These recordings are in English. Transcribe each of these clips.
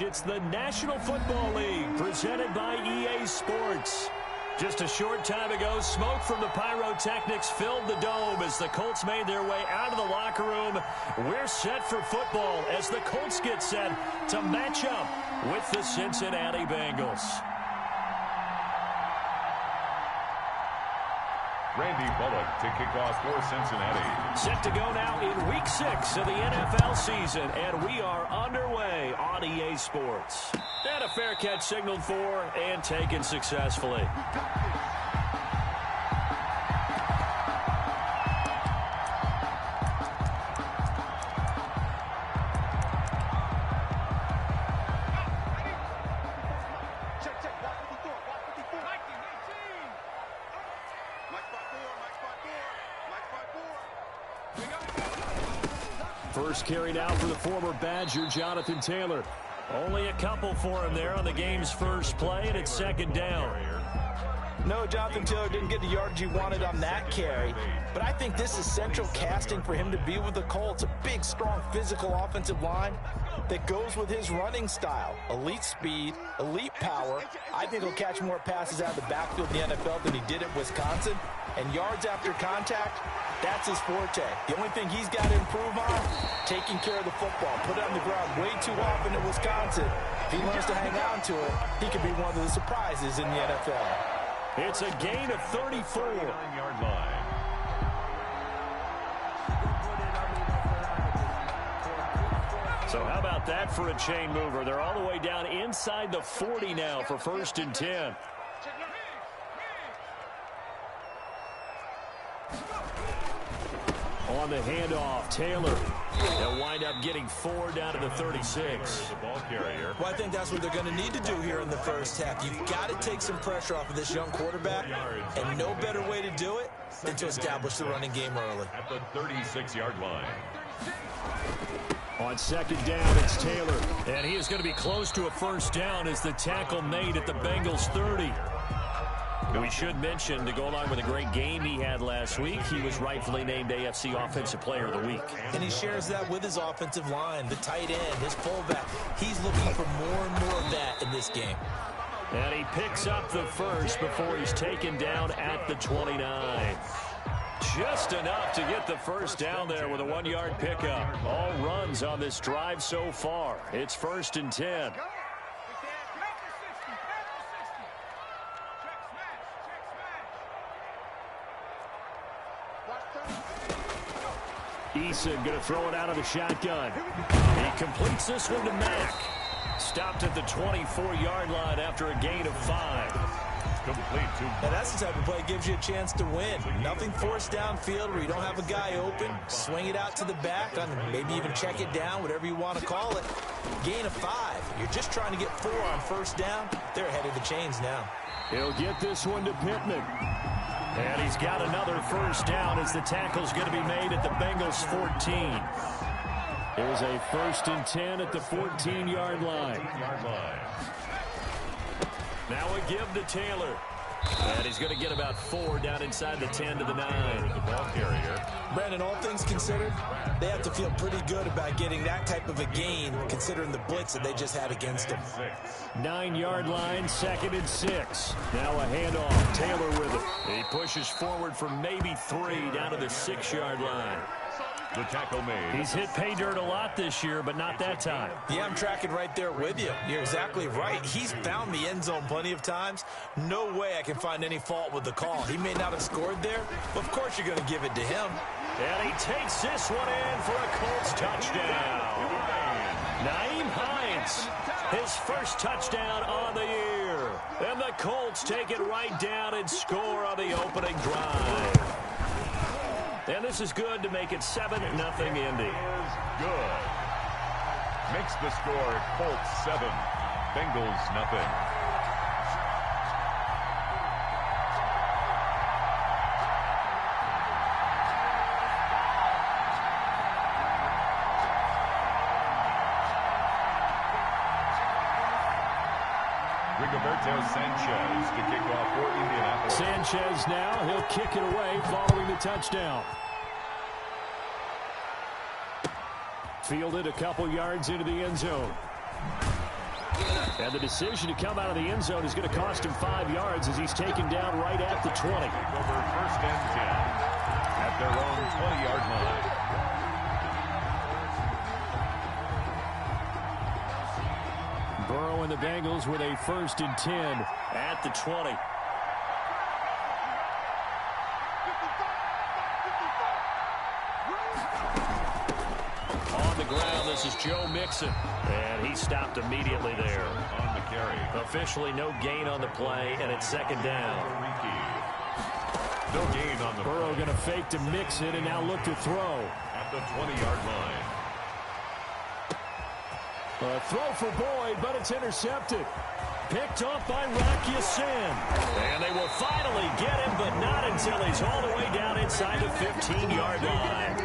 finished. It's the National Football League presented by EA Sports. Just a short time ago, smoke from the pyrotechnics filled the dome as the Colts made their way out of the locker room. We're set for football as the Colts get set to match up with the Cincinnati Bengals. Randy Bullock to kick off for Cincinnati. Set to go now in Week 6 of the NFL season, and we are underway on EA Sports. And a fair catch signaled for and taken successfully. First carry now for the former Badger, Jonathan Taylor. Only a couple for him there on the game's first play, and it's second down. No, Jonathan Taylor didn't get the yardage he wanted on that carry, but I think this is central casting for him to be with the Colts. A big, strong, physical offensive line that goes with his running style. Elite speed, elite power. I think he'll catch more passes out of the backfield in the NFL than he did at Wisconsin. And yards after contact, that's his forte. The only thing he's got to improve on, taking care of the football. Put it on the ground way too often at Wisconsin. If he learns to hang on to it, he could be one of the surprises in the NFL. It's a gain of 34. 39-yard line. So how about that for a chain mover? They're all the way down inside the 40 now for 1st and 10. On the handoff, Taylor. They'll wind up getting 4 down to the 36. The ball carrier. Well, I think that's what they're going to need to do here in the first half. You've got to take some pressure off of this young quarterback, and no better way to do it than to establish the running game early. At the 36-yard line. On second down, it's Taylor. And he is going to be close to a first down as the tackle made at the Bengals 30. And we should mention, to go along with a great game he had last week, he was rightfully named AFC Offensive Player of the Week. And he shares that with his offensive line, the tight end, his fullback. He's looking for more and more of that in this game. And he picks up the first before he's taken down at the 29. Just enough to get the first down there with a 1-yard pickup. All runs on this drive so far. It's 1st and 10. Eason going to throw it out of the shotgun. He completes this one to Mack. Stopped at the 24-yard line after a gain of 5. Complete to. Now that's the type of play that gives you a chance to win. Nothing forced downfield where you don't have a guy open. Swing it out to the back, maybe even check it down, whatever you want to call it. Gain of 5. You're just trying to get 4 on first down. They're ahead of the chains now. He'll get this one to Pittman. And he's got another first down as the tackle's going to be made at the Bengals 14. Here's a 1st and 10 at the 14-yard line. Now a give to Taylor. And he's going to get about 4 down inside the 10 to the 9. The ball carrier. Brandon, all things considered, they have to feel pretty good about getting that type of a gain, considering the blitz that they just had against them. 9-yard line, 2nd and 6. Now a handoff. Taylor with it. He pushes forward for maybe 3 down to the 6-yard line. The tackle made. He's hit pay dirt a lot this year, but not that time. Yeah, I'm tracking right there with you. You're exactly right. He's found the end zone plenty of times. No way I can find any fault with the call. He may not have scored there, but of course you're going to give it to him. And he takes this one in for a Colts touchdown. Nyheim Hines, his first touchdown on the year. And the Colts take it right down and score on the opening drive. And this is good to make it 7-0 Indy. Is good. Makes the score Colts 7, Bengals nothing. Rigoberto Sanchez to kick off for Indianapolis. Sanchez now, he'll kick it away following the touchdown. Fielded a couple yards into the end zone. And the decision to come out of the end zone is going to cost him 5 yards as he's taken down right at the 20. Over first and 10 at their own 20-yard line. Burrow and the Bengals with a first and 10 at the 20. On the ground, this is Joe Mixon. And he stopped immediately there. On the carry. Officially no gain on the play, and it's second down. No gain on the Burrow going to fake to Mixon and now look to throw. At the 20-yard line. A throw for Boyd, but it's intercepted. Picked off by Rocky Sin. And they will finally get him, but not until he's all the way down inside the 15-yard line.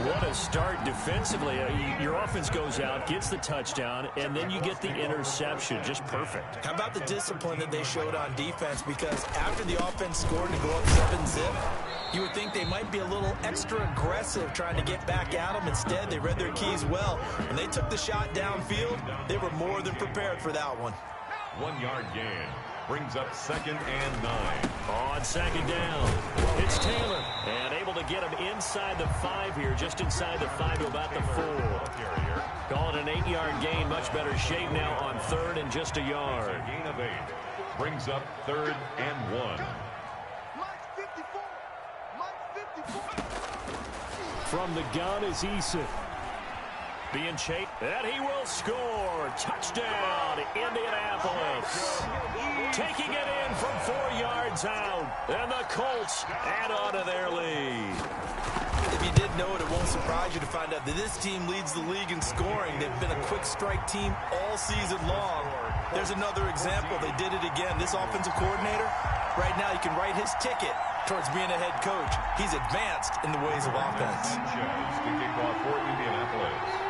What a start defensively. Your offense goes out, gets the touchdown, and then you get the interception. Just perfect. How about the discipline that they showed on defense? Because after the offense scored to go up 7-zip, you would think they might be a little extra aggressive trying to get back at them. Instead, they read their keys well. When they took the shot downfield, they were more than prepared for that one. 1-yard gain. Brings up second and 9. On second down, it's Taylor. And able to get him inside the 5 here, just inside the 5 to about the 4. Call it an 8-yard gain, much better shape now on third and just a yard. Gain of 8. Brings up third and 1. From the gun is Eason. Being chased, and he will score. Touchdown, Indianapolis. Taking it in from 4 yards out. And the Colts add on to their lead. If you didn't know it, it won't surprise you to find out that this team leads the league in scoring. They've been a quick strike team all season long. There's another example. They did it again. This offensive coordinator, right now you can write his ticket towards being a head coach. He's advanced in the ways of offense. To kick off for Indianapolis.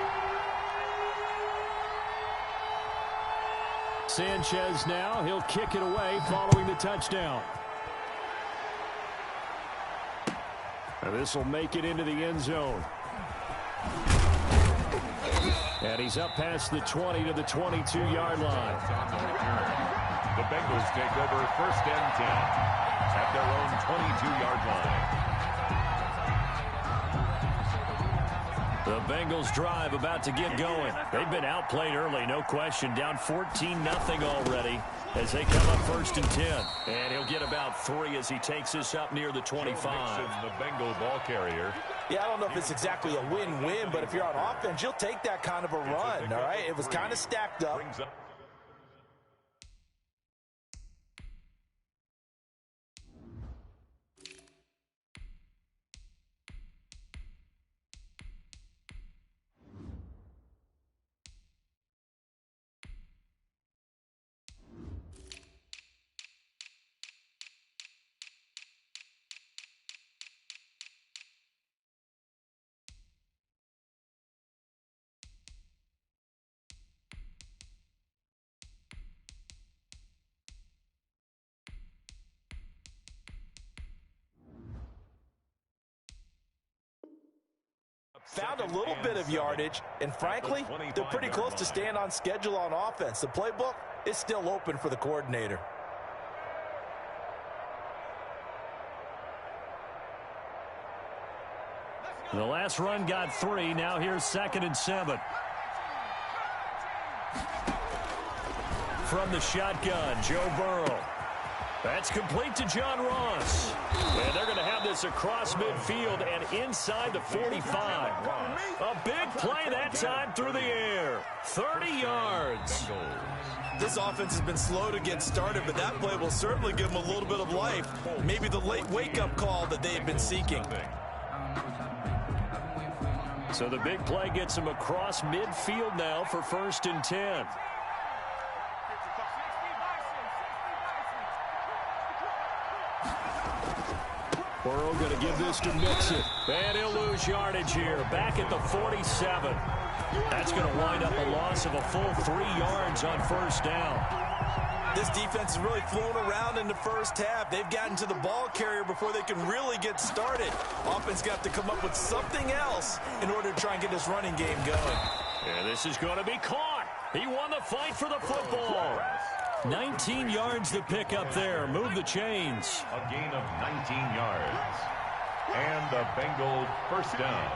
Sanchez now, he'll kick it away following the touchdown. And this will make it into the end zone. And he's up past the 20 to the 22-yard line. The Bengals take over first and 10 at their own 22-yard line. The Bengals drive about to get going. They've been outplayed early, no question. Down 14-0 already as they come up first and 10. And he'll get about 3 as he takes this up near the 25. The Bengal ball carrier. Yeah, I don't know if it's exactly a win-win, but if you're on offense, you'll take that kind of a run, all right? It was kind of stacked up. Found a little bit of yardage, and frankly, they're pretty close to staying on schedule on offense. The playbook is still open for the coordinator. The last run got 3. Now here's second and 7. From the shotgun, Joe Burrow. That's complete to John Ross. And they're going to have this across midfield and inside the 45. A big play that time through the air. 30 yards. This offense has been slow to get started, but that play will certainly give them a little bit of life. Maybe the late wake-up call that they've been seeking. So the big play gets them across midfield now for first and 10. Burrow going to give this to Mixon. And he'll lose yardage here. Back at the 47. That's going to wind up a loss of a full 3 yards on first down. This defense has really flown around in the first half. They've gotten to the ball carrier before they can really get started. Offense got to come up with something else in order to try and get this running game going. And this is going to be caught. He won the fight for the football. 19 yards to pick up there. Move the chains. A gain of 19 yards. And the Bengals first down.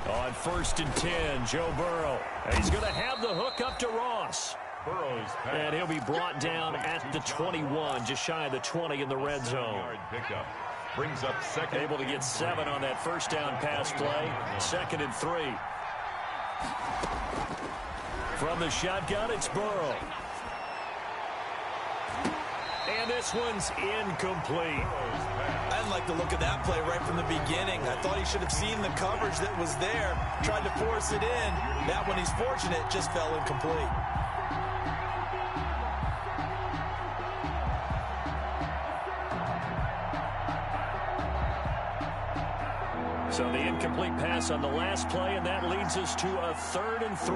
On 1st and 10, Joe Burrow. And he's going to have the hook up to Ross. Burrow's pass. And he'll be brought down at the 21, just shy of the 20 in the red zone. Pickup. Brings up second. Able to get 7 on that first down pass play. 2nd and 3. From the shotgun, it's Burrow. And this one's incomplete. I didn't like the look of that play right from the beginning. I thought he should have seen the coverage that was there, tried to force it in. That one, he's fortunate, just fell incomplete. So the incomplete pass on the last play, and that leads us to a 3rd and 3.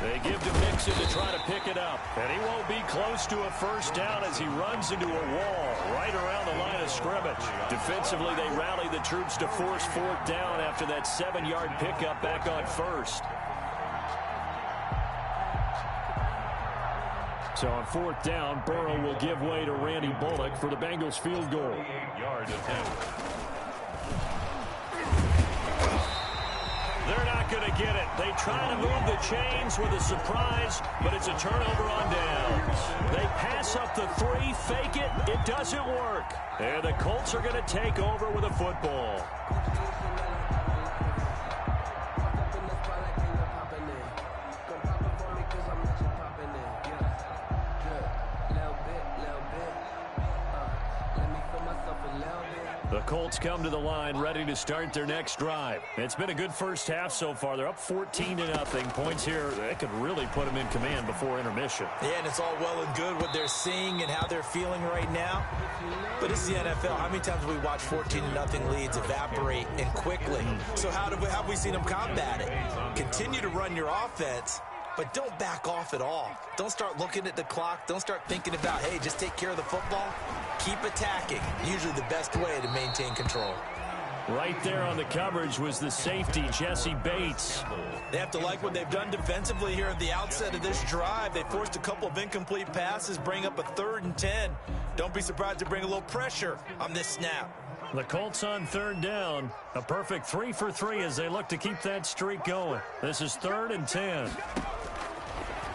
They give to Mixon to try to pick it up. And he won't be close to a first down as he runs into a wall right around the line of scrimmage. Defensively, they rally the troops to force 4th down after that 7-yard pickup back on 1st. So on 4th down, Burrow will give way to Randy Bullock for the Bengals field goal. 8-yard attempt. They're not going to get it. They try to move the chains with a surprise, but it's a turnover on downs. They pass up the 3, fake it. It doesn't work. And the Colts are going to take over with a football. The Colts come to the line ready to start their next drive. It's been a good first half so far. They're up 14-0. Points here, that could really put them in command before intermission. Yeah, and it's all well and good what they're seeing and how they're feeling right now. But it's the NFL. How many times have we watched 14-0 leads evaporate and quickly? So how have we seen them combat it? Continue to run your offense, but don't back off at all. Don't start looking at the clock. Don't start thinking about, hey, just take care of the football. Keep attacking. Usually the best way to maintain control. Right there on the coverage was the safety, Jesse Bates. They have to like what they've done defensively here at the outset of this drive. They forced a couple of incomplete passes, bring up a 3rd and 10. Don't be surprised to bring a little pressure on this snap. The Colts on 3rd down. A perfect 3 for 3 as they look to keep that streak going. This is 3rd and 10.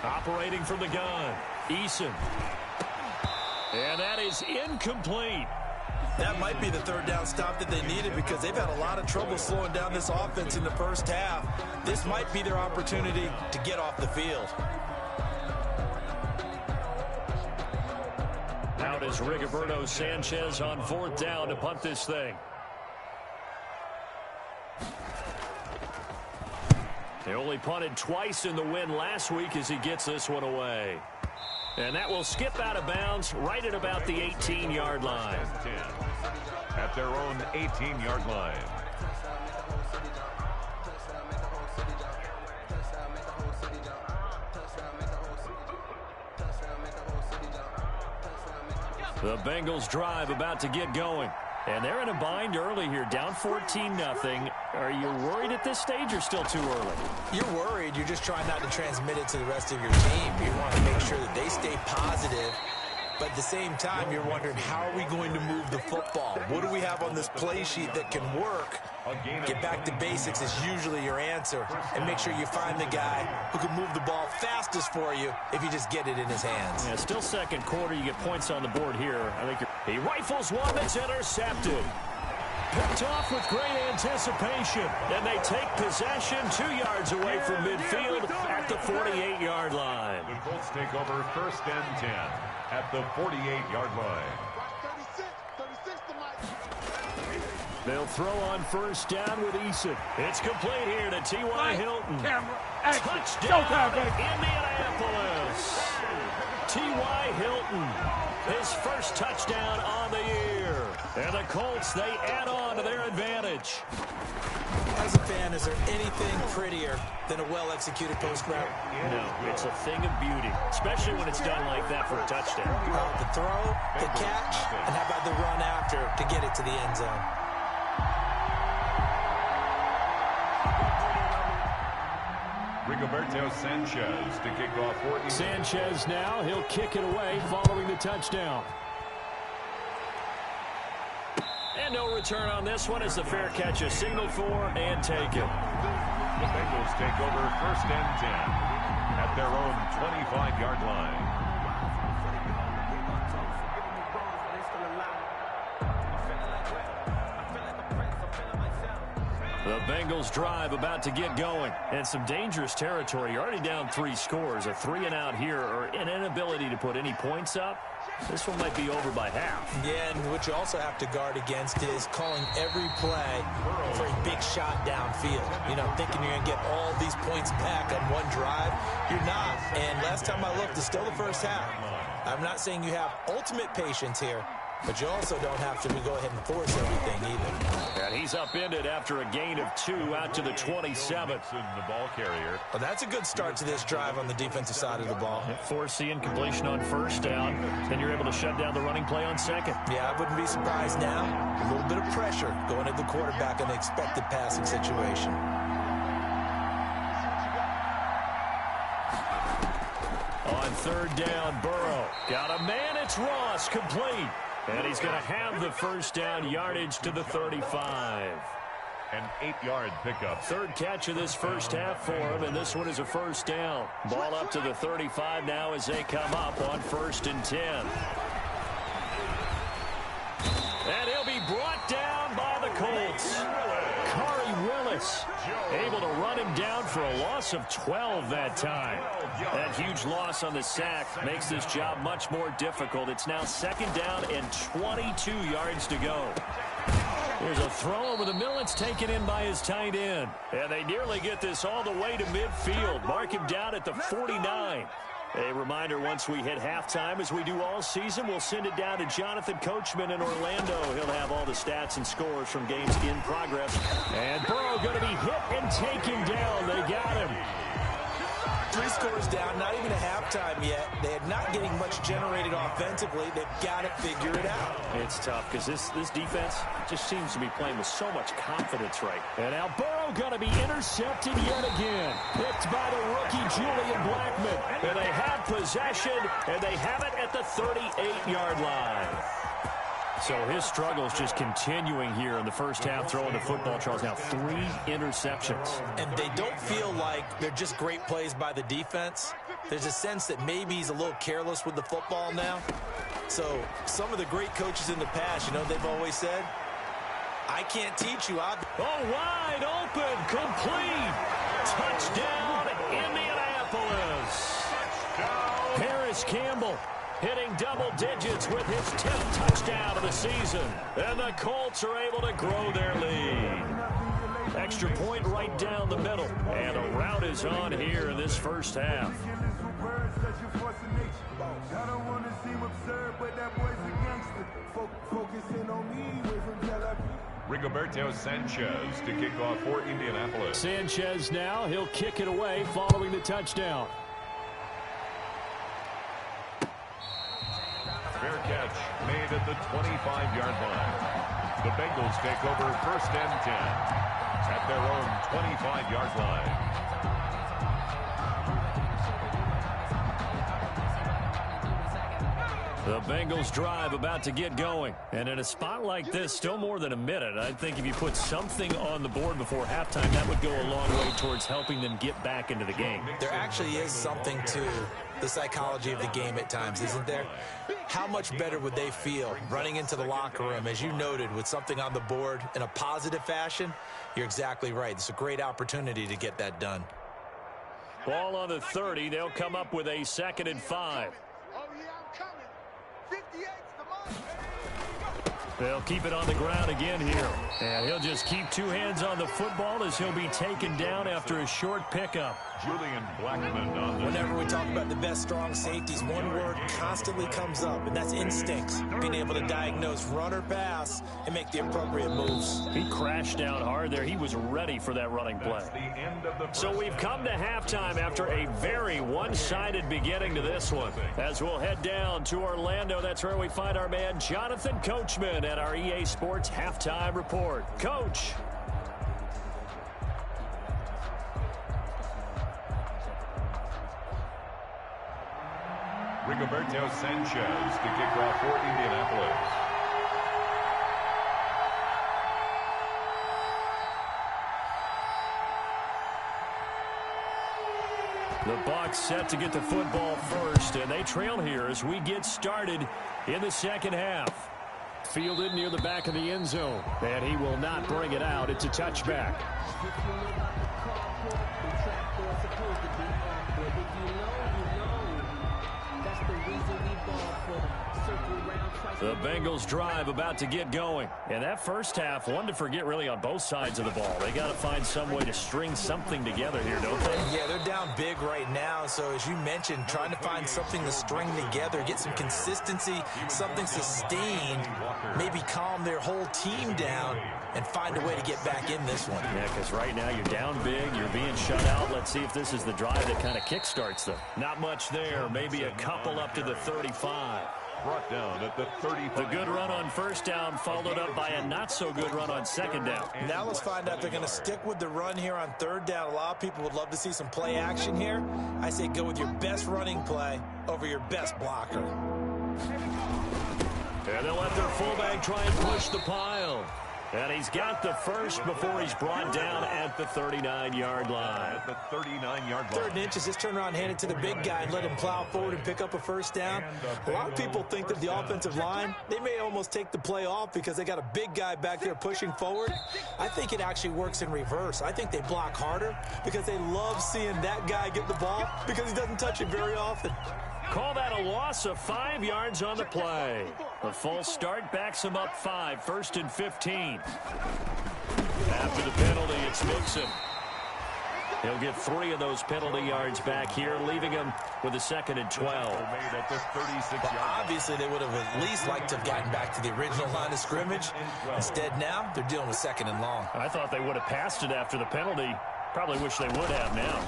Operating from the gun, Eason. And that is incomplete. That might be the 3rd down stop that they needed because they've had a lot of trouble slowing down this offense in the first half. This might be their opportunity to get off the field. Out is Rigoberto Sanchez on 4th down to punt this thing. They only punted twice in the win last week as he gets this one away. And that will skip out of bounds right at about the 18-yard line. At their own 18-yard line. The Bengals drive about to get going. And they're in a bind early here, down 14-0. Are you worried at this stage or still too early? You're worried. You're just trying not to transmit it to the rest of your team. You want to make sure that they stay positive. But at the same time, you're wondering, how are we going to move the football? What do we have on this play sheet that can work? Get back to basics is usually your answer. And make sure you find the guy who can move the ball fastest for you if you just get it in his hands. Yeah, still second quarter. You get points on the board here. I think he rifles one that's intercepted. Picked off with great anticipation. And they take possession 2 yards away from midfield at the 48-yard line. The Colts take over 1st and 10 at the 48-yard line. They'll throw on 1st down with Eason. It's complete here to T.Y. Hilton. Touchdown, Indianapolis. T.Y. Hilton, his first touchdown on the year. And the Colts, they add on to their advantage. As a fan, Man, is there anything prettier than a well-executed post route? No, it's a thing of beauty, especially when it's done like that for a touchdown. The throw, the catch, and how about the run after to get it to the end zone? Rigoberto Sanchez to kick off for Indiana. Sanchez now, he'll kick it away following the touchdown. And no return on this one as the fair catch is signaled for and taken. The Bengals take over 1st and 10 at their own 25-yard line. The Bengals drive about to get going. And some dangerous territory. You're already down 3 scores. A 3-and-out here or an inability to put any points up. This one might be over by half. Yeah, and what you also have to guard against is calling every play for a big shot downfield. You know, thinking you're going to get all these points back on one drive. You're not. And last time I looked, it's still the first half. I'm not saying you have ultimate patience here, but you also don't have to go ahead and force everything either. And he's upended after a gain of 2 out to the 27th. The ball carrier. Well, that's a good start to this drive on the defensive side of the ball. Force the incompletion on 1st down. Then you're able to shut down the running play on 2nd. Yeah, I wouldn't be surprised now. A little bit of pressure going at the quarterback in the expected passing situation. On 3rd down, Burrow. Got a man, it's Ross, complete. And he's going to have the 1st down yardage to the 35. An 8-yard pickup. 3rd catch of this first half for him, and this one is a 1st down. Ball up to the 35 now as they come up on 1st and 10. And he'll be brought down by the Colts. Khari Willis able to run him down for a loss of 12 that time. That huge loss on the sack makes this job much more difficult. It's now 2nd down and 22 yards to go. There's a throw over the middle. It's taken in by his tight end. And they nearly get this all the way to midfield. Mark him down at the 49. A reminder, once we hit halftime, as we do all season, we'll send it down to Jonathan Coachman in Orlando. He'll have all the stats and scores from games in progress. And Burrow going to be hit and taken down. They got him. 3 scores down, not even a halftime yet. They are not getting much generated offensively. They've got to figure it out. It's tough because this defense just seems to be playing with so much confidence right. And now Burrow going to be intercepted yet again. Picked by the rookie Julian Blackmon. And they have possession, and they have it at the 38-yard line. So his struggles just continuing here in the first half, throwing the football. Charles, now 3 interceptions. And they don't feel like they're just great plays by the defense. There's a sense that maybe he's a little careless with the football now. So some of the great coaches in the past, you know, they've always said, I can't teach you. Oh, wide open, complete. Touchdown, Indianapolis. Paris Campbell hitting double digits with his 10th touchdown of the season. And the Colts are able to grow their lead. Extra point right down the middle. And a rout is on here in this first half. Rigoberto Sanchez to kick off for Indianapolis. Sanchez now, he'll kick it away following the touchdown. Fair catch made at the 25-yard line. The Bengals take over 1st and 10 at their own 25-yard line. The Bengals drive about to get going. And in a spot like this, still more than a minute, I think if you put something on the board before halftime, that would go a long way towards helping them get back into the game. There actually is something to the psychology of the game at times, isn't there? How much better would they feel running into the locker room, as you noted, with something on the board in a positive fashion? You're exactly right. It's a great opportunity to get that done. Ball on the 30. They'll come up with a 2nd and 5. They'll keep it on the ground again here. And he'll just keep two hands on the football as he'll be taken down after a short pickup. Julian Blackman on the... Whenever we talk about the best strong safeties, one word constantly comes up, and that's instincts. Being able to diagnose run or pass and make the appropriate moves. He crashed down hard there. He was ready for that running play. So we've come to halftime after a very one-sided beginning to this one. As we'll head down to Orlando, that's where we find our man Jonathan Coachman at our EA Sports Halftime Report. Coach. Rigoberto Sanchez to kick off for Indianapolis. The Bucs set to get the football first, and they trail here as we get started in the second half. Fielded near the back of the end zone, and he will not bring it out. It's a touchback. The Bengals drive about to get going. And that first half, one to forget really on both sides of the ball. They got to find some way to string something together here, don't they? Yeah, they're down big right now. So as you mentioned, trying to find something to string together, get some consistency, something sustained, maybe calm their whole team down and find a way to get back in this one. Yeah, because right now you're down big, you're being shut out. Let's see if this is the drive that kind of kickstarts them. Not much there, maybe a couple up to the 35. Brought down at the 35. The good run on first down followed up by a not-so-good run on second down. Now let's find out if they're going to stick with the run here on third down. A lot of people would love to see some play action here. I say go with your best running play over your best blocker. And they'll let their fullback try and push the pile. And he's got the first before he's brought down at the 39-yard line. At the 39-yard line. 3rd and inches, just turn around, hand it to the big guy, and let him plow forward and pick up a first down. A lot of people think that the offensive line, they may almost take the play off because they got a big guy back there pushing forward. I think it actually works in reverse. I think they block harder because they love seeing that guy get the ball because he doesn't touch it very often. Call that a loss of 5 yards on the play. The false start backs him up 5, 1st and 15. After the penalty, it's Mixon. He'll get 3 of those penalty yards back here, leaving him with a 2nd and 12. Obviously, they would have at least liked to have gotten back to the original line of scrimmage. Instead, now they're dealing with 2nd and long. I thought they would have passed it after the penalty. Probably wish they would have now.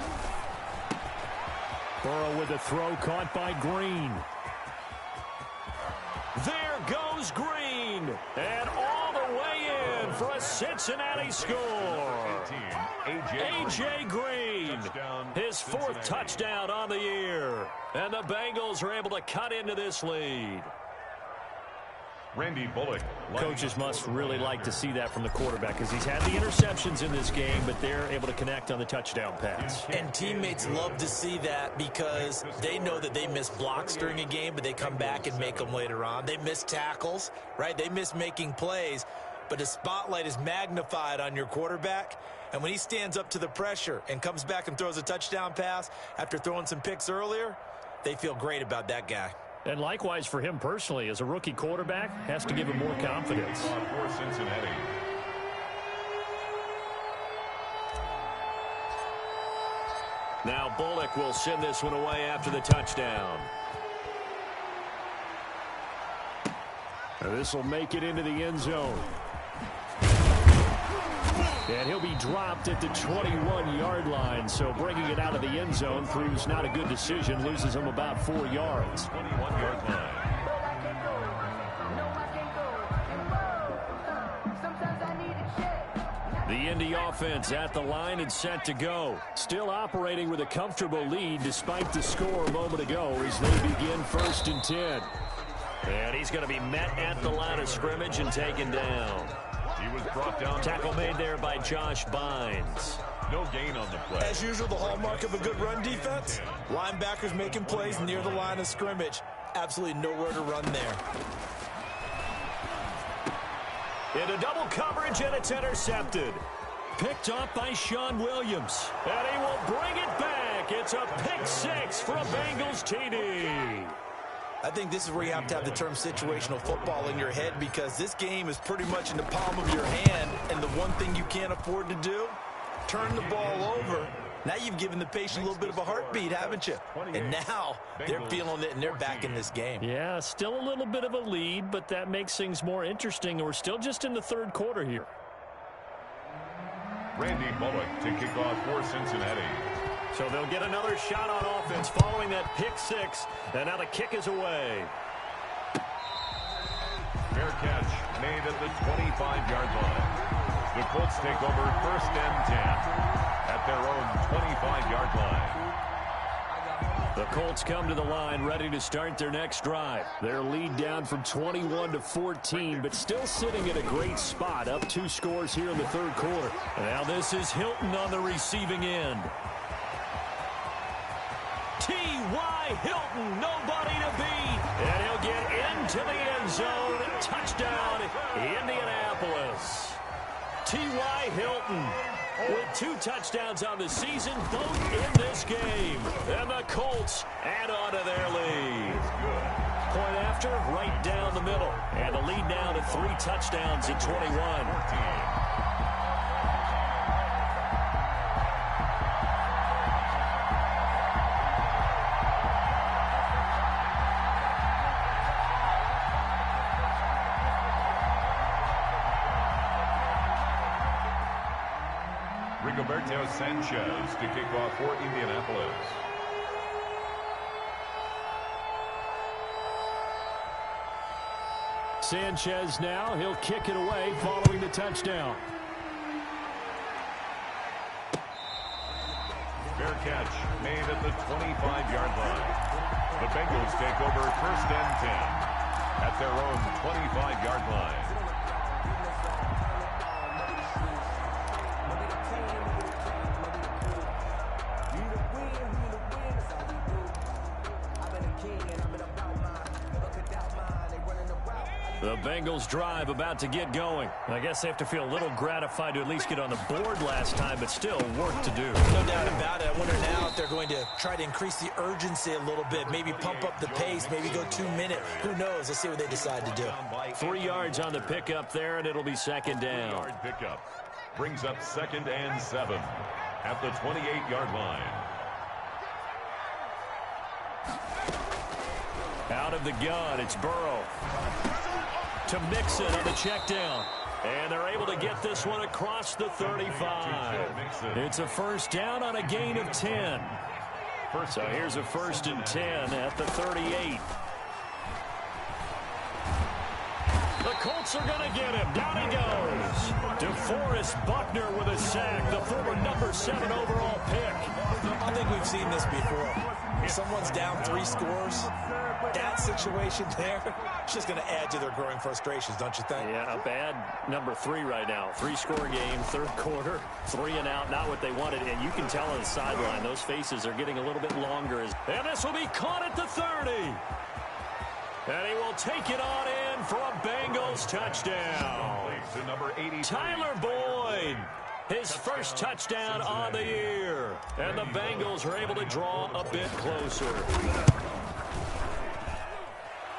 Burrow with a throw caught by Green. There goes Green. And all the way in for a Cincinnati score. A.J. Green. His 4th touchdown on the year. And the Bengals are able to cut into this lead. Randy Bullock. Coaches must really like to see that from the quarterback because he's had the interceptions in this game, but they're able to connect on the touchdown pass. And teammates love to see that because they know that they miss blocks during a game, but they come back and make them later on. They miss tackles, right? They miss making plays, but the spotlight is magnified on your quarterback. And when he stands up to the pressure and comes back and throws a touchdown pass after throwing some picks earlier, they feel great about that guy. And likewise for him personally, as a rookie quarterback, has to give him more confidence. For Cincinnati. Now Bullock will send this one away after the touchdown. This will make it into the end zone. And he'll be dropped at the 21-yard line, so bringing it out of the end zone proves not a good decision, loses him about 4 yards. 21-yard line. The Indy offense at the line and set to go. Still operating with a comfortable lead despite the score a moment ago as they begin 1st and 10. And he's going to be met at the line of scrimmage and taken down. He was brought down. Tackle made there by Josh Bynes. No gain on the play. As usual, the hallmark of a good run defense, linebackers making plays near the line of scrimmage. Absolutely nowhere to run there. Into double coverage, and it's intercepted. Picked up by Sean Williams. And he will bring it back. It's a pick 6 for a Bengals TD. I think this is where you have to have the term situational football in your head, because this game is pretty much in the palm of your hand, and the one thing you can't afford to do, turn the ball over. Now you've given the patient a little bit of a heartbeat, haven't you? And now they're feeling it, and they're back in this game. Yeah, still a little bit of a lead, but that makes things more interesting. We're still just in the third quarter here. Randy Bullock to kick off for Cincinnati. So they'll get another shot on offense following that pick six, and now the kick is away. Fair catch made at the 25-yard line. The Colts take over first and 10 at their own 25-yard line. The Colts come to the line ready to start their next drive. Their lead down from 21 to 14, but still sitting at a great spot, up 2 scores here in the third quarter. And now this is Hilton on the receiving end. T.Y. Hilton, nobody to beat, and he'll get into the end zone. Touchdown, Indianapolis. T.Y. Hilton with 2 touchdowns on the season, both in this game. And the Colts add on to their lead. Point after, right down the middle. And the lead now to 3 touchdowns at 21. Rigoberto Sanchez to kick off for Indianapolis. Sanchez now, he'll kick it away following the touchdown. Fair catch made at the 25-yard line. The Bengals take over first and 10 at their own 25-yard line. The Bengals drive about to get going. I guess they have to feel a little gratified to at least get on the board last time, but still work to do. No doubt about it. I wonder now if they're going to try to increase the urgency a little bit, maybe pump up the pace, maybe go 2 minute. Who knows? Let's see what they decide to do. 3 yards on the pickup there, and it'll be second down. 3-yard pickup brings up second and 7 at the 28-yard line. Out of the gun, it's Burrow to Mixon on the check down. And they're able to get this one across the 35. It's a first down on a gain of 10. So here's a first and 10 at the 38. The Colts are going to get him. Down he goes. DeForest Buckner with a sack, the former number 7 overall pick. I think we've seen this before. If someone's down 3 scores, that situation there, it's just going to add to their growing frustrations, don't you think? Yeah, a bad number 3 right now. 3-score game, third quarter, 3 and out, not what they wanted. And you can tell on the sideline, those faces are getting a little bit longer. And this will be caught at the 30. And he will take it on in for a Bengals touchdown. Tyler Boyd, his first touchdown on the year. And the Bengals are able to draw a bit closer.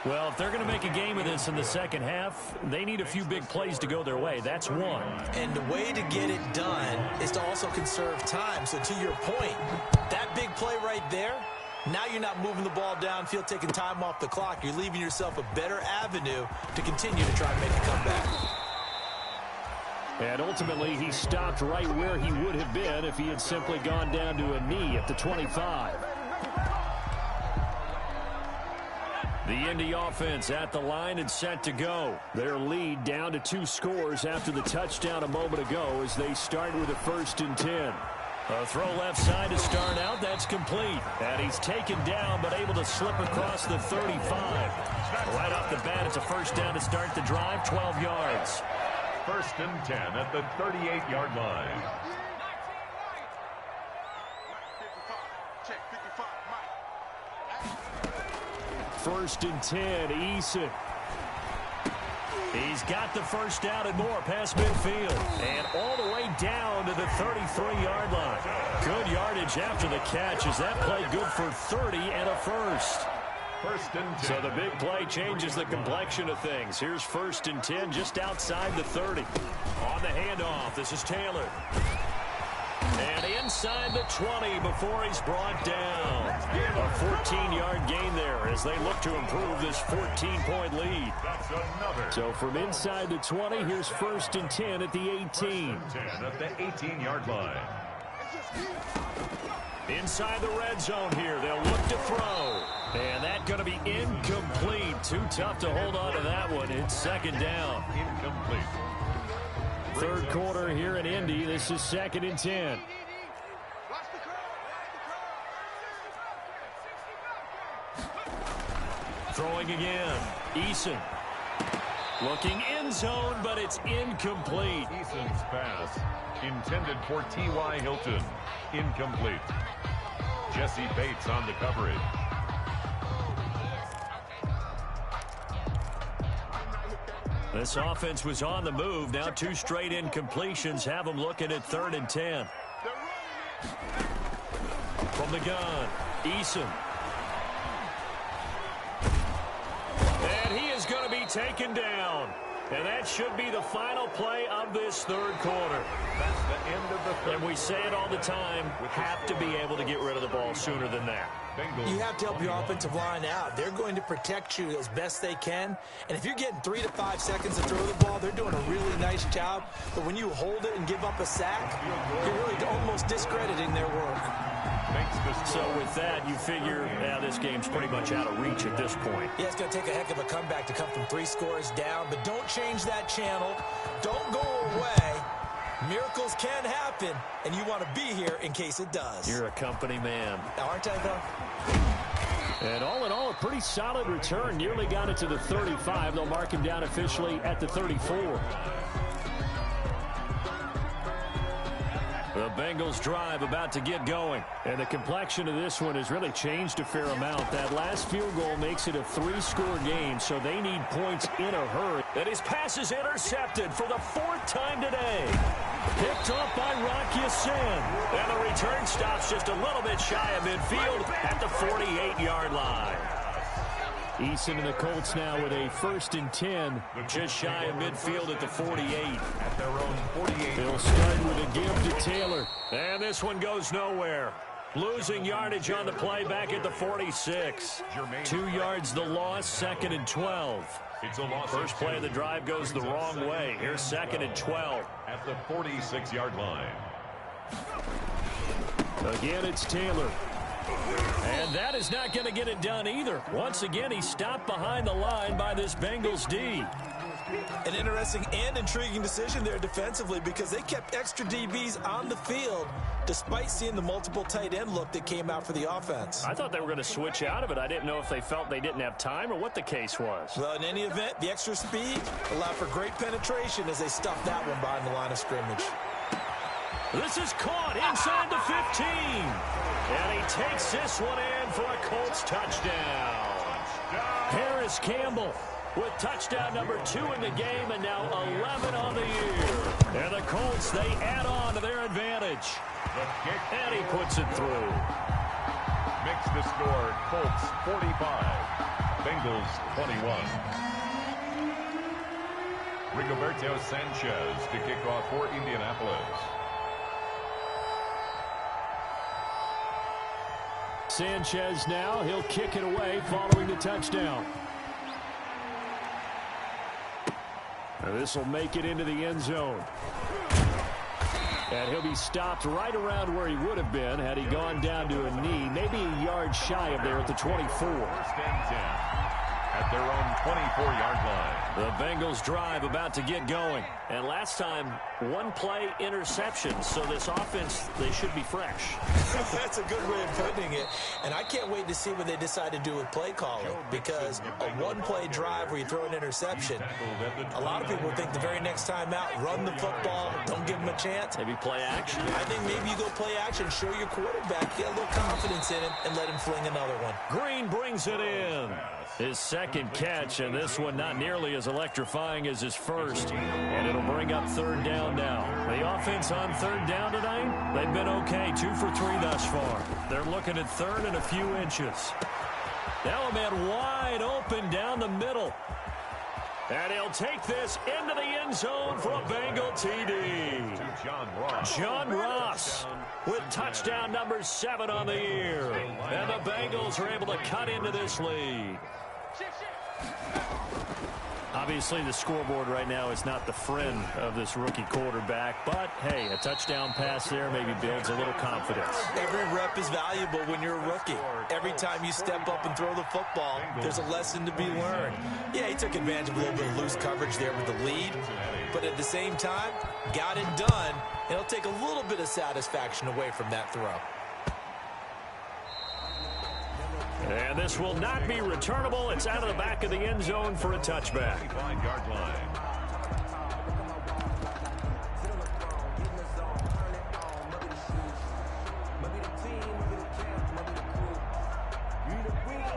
Well, if they're going to make a game of this in the second half, they need a few big plays to go their way. That's one. And the way to get it done is to also conserve time. So to your point, that big play right there, now you're not moving the ball downfield, taking time off the clock. You're leaving yourself a better avenue to continue to try and make a comeback. And ultimately, he stopped right where he would have been if he had simply gone down to a knee at the 25. The Indy offense at the line and set to go. Their lead down to 2 scores after the touchdown a moment ago as they start with a first and 10. A throw left side to start out. That's complete. And he's taken down but able to slip across the 35. Right off the bat, it's a first down to start the drive, 12 yards. First and 10 at the 38-yard line. First and 10, Eason. He's got the first down and more past midfield. And all the way down to the 33-yard line. Good yardage after the catch as that play good for 30 and a first. First and 10. So the big play changes the complexion of things. Here's 1st and 10 just outside the 30. On the handoff, this is Taylor. And inside the 20 before he's brought down. A 14-yard gain there as they look to improve this 14-point lead. That's another. So from inside the 20, here's 1st and 10 at the 18. 10 at the 18-yard line. Inside the red zone here, they'll look to throw. And that's going to be incomplete. Too tough to hold on to that one. It's 2nd down. Incomplete. 3rd quarter here in Indy. This is 2nd and 10. Throwing again. Eason. Looking end zone, but it's incomplete. Eason's pass intended for T.Y. Hilton. Incomplete. Jesse Bates on the coverage. This offense was on the move. Now 2 straight incompletions have them looking at 3rd and 10. From the gun, Eason. And he is going to be taken down. And that should be the final play of this 3rd quarter. That's the end of the 3rd. And we say it all the time, have to be able to get rid of the ball sooner than that. You have to help your offensive line out. They're going to protect you as best they can. And if you're getting 3 to 5 seconds to throw the ball, they're doing a really nice job. But when you hold it and give up a sack, you're really almost discrediting their work. So with that, you figure now this game's pretty much out of reach at this point. Yeah, it's going to take a heck of a comeback to come from 3 scores down. But don't change that channel. Don't go away. Miracles can happen, and you want to be here in case it does. You're a company man. Aren't I, though? And all in all, a pretty solid return. Nearly got it to the 35. They'll mark him down officially at the 34. The Bengals drive about to get going. And the complexion of this one has really changed a fair amount. That last field goal makes it a 3-score game, so they need points in a hurry. And his pass is intercepted for the 4th time today. Picked off by Rock Ya-Sin. And the return stops just a little bit shy of midfield at the 48-yard line. Eason and the Colts now with a 1st and 10, just shy of midfield at the 48. At their own 48. They'll start with a give to Taylor. And this one goes nowhere. Losing yardage on the play back at the 46. 2 yards the loss, 2nd and 12. It's a loss. First play of the drive goes the wrong way. Here's 2nd and 12. At the 46-yard line. Again, it's Taylor. And that is not going to get it done either. Once again, he's stopped behind the line by this Bengals D. An interesting and intriguing decision there defensively because they kept extra DBs on the field despite seeing the multiple tight end look that came out for the offense. I thought they were going to switch out of it. I didn't know if they felt they didn't have time or what the case was. Well, in any event, the extra speed allowed for great penetration as they stuffed that one behind the line of scrimmage. This is caught inside the 15. And he takes this one in for a Colts touchdown. Harris Campbell with touchdown number 2 in the game and now 11 on the year. And the Colts, they add on to their advantage. And he puts it through. Makes the score Colts 45, Bengals 21. Rigoberto Sanchez to kick off for Indianapolis. Sanchez now, he'll kick it away following the touchdown. This will make it into the end zone. And he'll be stopped right around where he would have been had he gone down to a knee, maybe a yard shy of there at the 24. 1st and 10 at their own 24-yard line. The Bengals drive about to get going. And last time, 1-play interception. So this offense, they should be fresh. That's a good way of putting it. And I can't wait to see what they decide to do with play calling. Because a 1-play drive where you throw an interception, a lot of people think the very next time out, run the football, don't give them a chance. Maybe play action. I think maybe you go play action, show your quarterback, get a little confidence in him, and let him fling another one. Green brings it in. His 2nd catch, and this one not nearly as electrifying as his first. And it'll bring up 3rd down now. The offense on 3rd down tonight, they've been okay, 2 for 3 thus far. They're looking at 3rd and a few inches. Now a man wide open down the middle. And he'll take this into the end zone for a Bengal TD. John Ross with touchdown number 7 on the year. And the Bengals are able to cut into this lead. Obviously, the scoreboard right now is not the friend of this rookie quarterback. But, hey, a touchdown pass there maybe builds a little confidence. Every rep is valuable when you're a rookie. Every time you step up and throw the football, there's a lesson to be learned. Yeah, he took advantage of a little bit of loose coverage there with the lead. But at the same time, got it done. And it'll take a little bit of satisfaction away from that throw. And this will not be returnable. It's out of the back of the end zone for a touchback.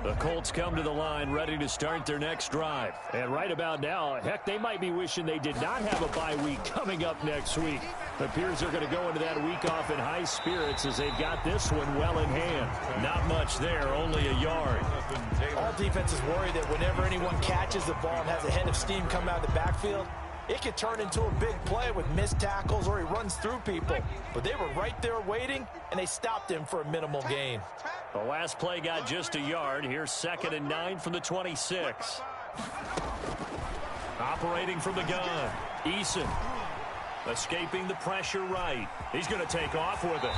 The Colts come to the line ready to start their next drive. And right about now, heck, they might be wishing they did not have a bye week coming up next week. It appears they're going to go into that week off in high spirits as they've got this one well in hand. Not much there, only a yard. All defenses worry that whenever anyone catches the ball and has a head of steam come out of the backfield, it could turn into a big play with missed tackles or he runs through people. But they were right there waiting, and they stopped him for a minimal gain. The last play got just a yard. Here's 2nd and 9 from the 26. Operating from the gun, Eason. Escaping the pressure right. He's going to take off with it.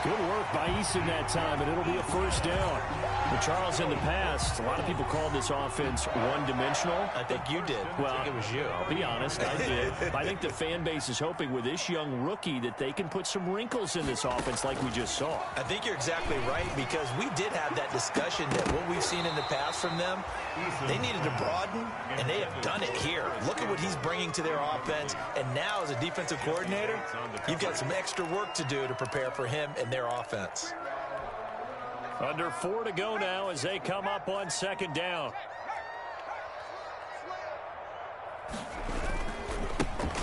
Good work by Eason that time, and it'll be a first down. But Charles, in the past, a lot of people called this offense one-dimensional. I think you did. Well, I think it was you. I'll be honest, I did. I think the fan base is hoping with this young rookie that they can put some wrinkles in this offense like we just saw. I think you're exactly right, because we did have that discussion that what we've seen in the past from them, they needed to broaden, and they have done it here. Look at what he's bringing to their offense, and now as a defensive coordinator, you've got some extra work to do to prepare for him and their offense. Under 4 to go now as they come up on 2nd down.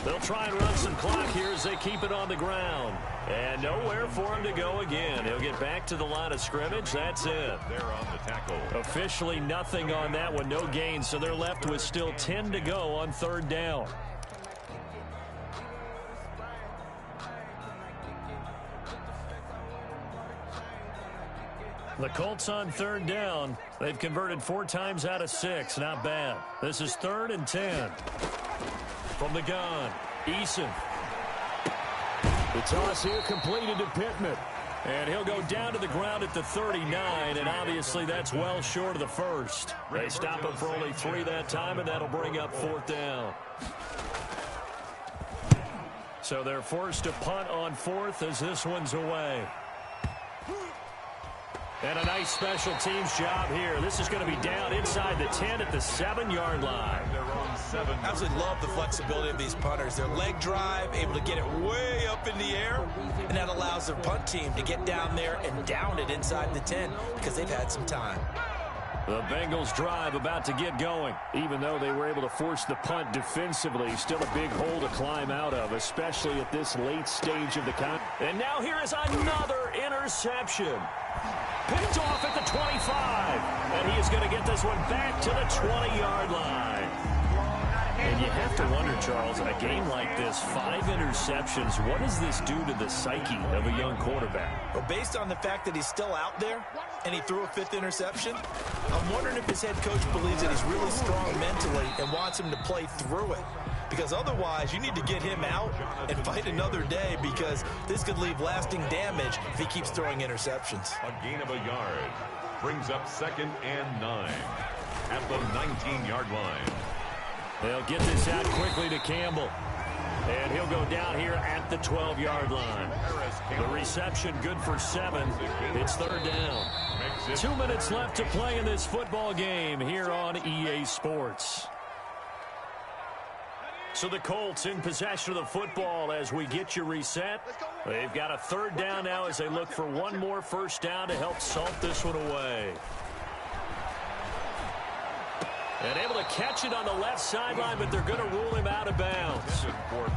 They'll try and run some clock here as they keep it on the ground. And nowhere for him to go again. He'll get back to the line of scrimmage. That's it. They're on the tackle. Officially nothing on that one. No gain, so they're left with still 10 to go on 3rd down. The Colts on 3rd down. They've converted 4 times out of 6. Not bad. This is 3rd and 10. From the gun, Eason. The toss here completed to Pittman. And he'll go down to the ground at the 39, and obviously that's well short of the first. They stop him for only 3 that time, and that'll bring up 4th down. So they're forced to punt on 4th as this one's away. And a nice special teams job here. This is going to be down inside the 10 at the 7-yard line. Absolutely love the flexibility of these punters. Their leg drive, able to get it way up in the air, and that allows their punt team to get down there and down it inside the 10 because they've had some time. The Bengals drive about to get going. Even though they were able to force the punt defensively, still a big hole to climb out of, especially at this late stage of the count. And now here is another interception. Picked off at the 25. And he is going to get this one back to the 20-yard line. And you have to wonder, Charles, a game like this, 5 interceptions, what does this do to the psyche of a young quarterback? Well, based on the fact that he's still out there and he threw a 5th interception, I'm wondering if his head coach believes that he's really strong mentally and wants him to play through it. Because otherwise, you need to get him out and fight another day, because this could leave lasting damage if he keeps throwing interceptions. A gain of a yard brings up 2nd and 9 at the 19-yard line. They'll get this out quickly to Campbell. And he'll go down here at the 12-yard line. The reception good for 7. It's 3rd down. 2 minutes left to play in this football game here on EA Sports. So the Colts in possession of the football as we get you reset. They've got a 3rd down now as they look for one more first down to help salt this one away. And able to catch it on the left sideline, but they're going to rule him out of bounds.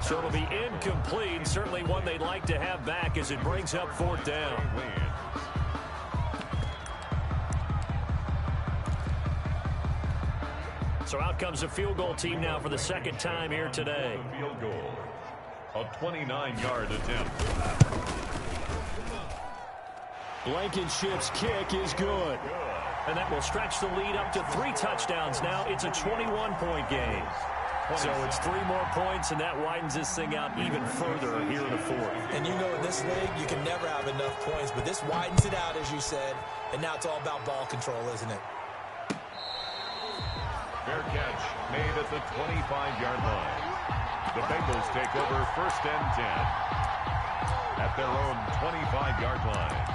So it'll be incomplete. Certainly one they'd like to have back as it brings up 4th down. So out comes a field goal team now for the second time here today. Field goal. A 29-yard attempt. Blankenship's kick is good. And that will stretch the lead up to 3 touchdowns now. It's a 21-point game. So it's 3 more points, and that widens this thing out even further here in the fourth. And you know in this league, you can never have enough points, but this widens it out, as you said, and now it's all about ball control, isn't it? Fair catch made at the 25-yard line. The Bengals take over first and 10 at their own 25-yard line.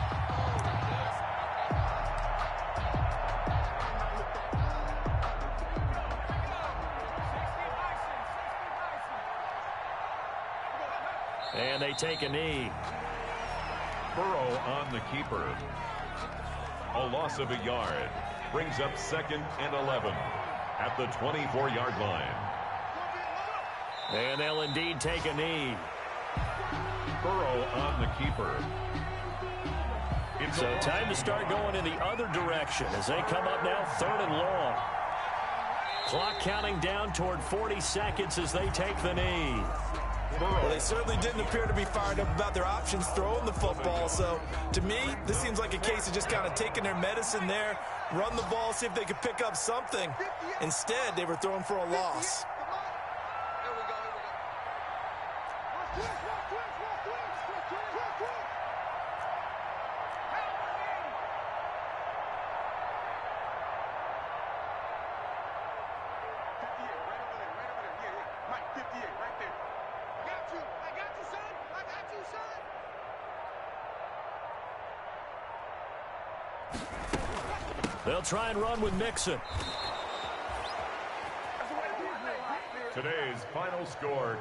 And they take a knee. Burrow on the keeper. A loss of a yard. Brings up second and 11 at the 24-yard line. And they'll indeed take a knee. Burrow on the keeper. So time to start going in the other direction as they come up now 3rd and long. Clock counting down toward 40 seconds as they take the knee. Well, they certainly didn't appear to be fired up about their options throwing the football. So, to me, this seems like a case of just kind of taking their medicine there, run the ball, see if they could pick up something. Instead, they were throwing for a loss. They'll try and run with Mixon. Today's final score,